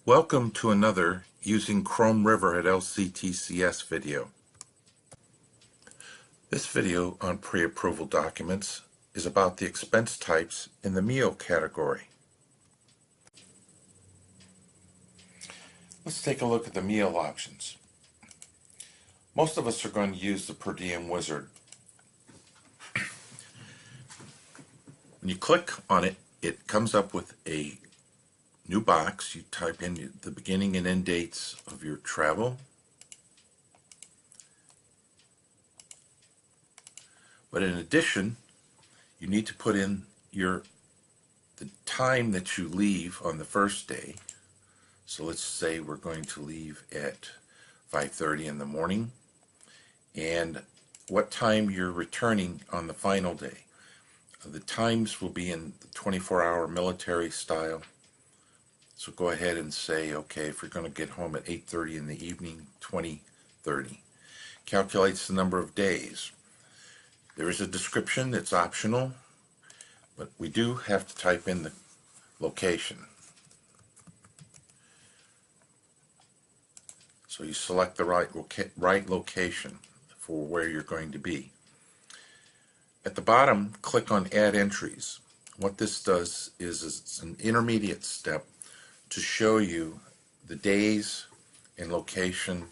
Welcome to another Using Chrome River at LCTCS video. This video on pre-approval documents is about the expense types in the meal category. Let's take a look at the meal options. Most of us are going to use the per diem wizard. When you click on it, it comes up with a new box. You type in the beginning and end dates of your travel. But in addition, you need to put in the time that you leave on the first day. So let's say we're going to leave at 5:30 in the morning, and what time you're returning on the final day. The times will be in the 24-hour military style. So go ahead and say, okay, if you're going to get home at 8:30 in the evening, 20:30. Calculates the number of days. There is a description, it's optional, but we do have to type in the location. So you select the right location for where you're going to be. At the bottom, click on Add Entries. What this does is it's an intermediate step to show you the days and location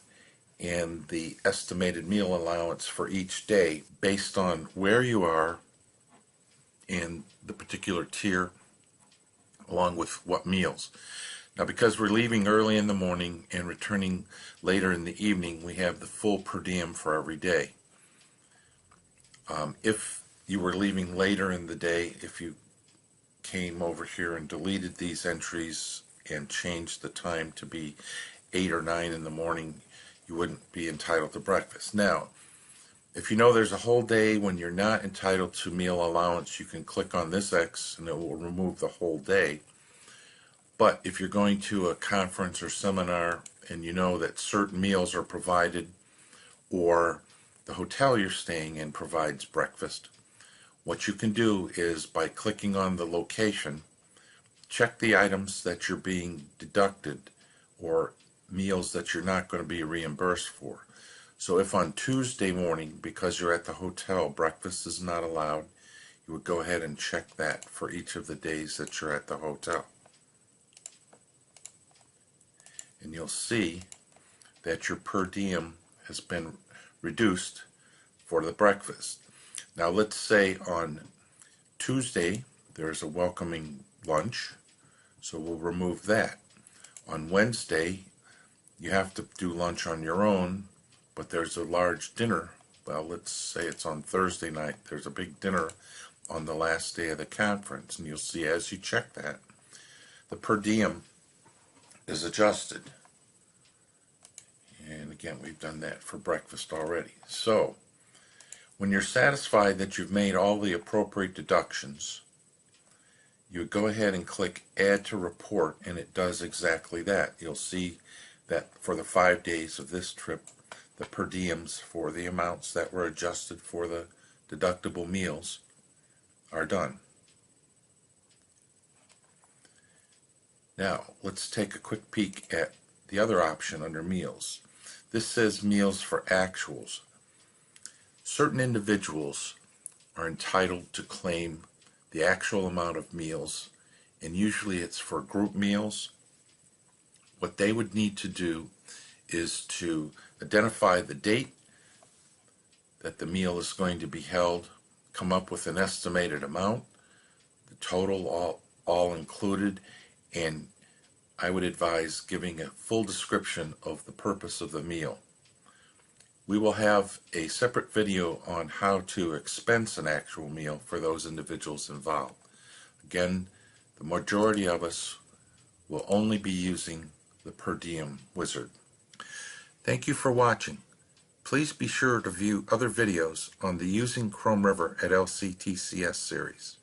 and the estimated meal allowance for each day based on where you are in the particular tier, along with what meals. Now, because we're leaving early in the morning and returning later in the evening, we have the full per diem for every day. If you were leaving later in the day, if you came over here and deleted these entries and changed the time to be 8 or 9 in the morning, you wouldn't be entitled to breakfast. Now, if you know there's a whole day when you're not entitled to meal allowance, you can click on this X and it will remove the whole day. But if you're going to a conference or seminar and you know that certain meals are provided, or the hotel you're staying in provides breakfast, what you can do is, by clicking on the location, check the items that you're being deducted or meals that you're not going to be reimbursed for. So if on Tuesday morning, because you're at the hotel, breakfast is not allowed, you would go ahead and check that for each of the days that you're at the hotel. And you'll see that your per diem has been reduced for the breakfast. Now let's say on Tuesday there's a welcoming lunch, so we'll remove that. On Wednesday you have to do lunch on your own, but there's a large dinner. Well, let's say it's on Thursday night. There's a big dinner on the last day of the conference, and you'll see as you check that, the per diem is adjusted. And again, we've done that for breakfast already. So when you're satisfied that you've made all the appropriate deductions, you would go ahead and click Add to Report, and it does exactly that. You'll see that for the 5 days of this trip, the per diems for the amounts that were adjusted for the deductible meals are done. Now, let's take a quick peek at the other option under Meals. This says Meals for Actuals. Certain individuals are entitled to claim the actual amount of meals, and usually it's for group meals. What they would need to do is to identify the date that the meal is going to be held, come up with an estimated amount, the total all included, and I would advise giving a full description of the purpose of the meal. We will have a separate video on how to expense an actual meal for those individuals involved. Again, the majority of us will only be using the per diem wizard. Thank you for watching. Please be sure to view other videos on the Using Chrome River at LCTCS series.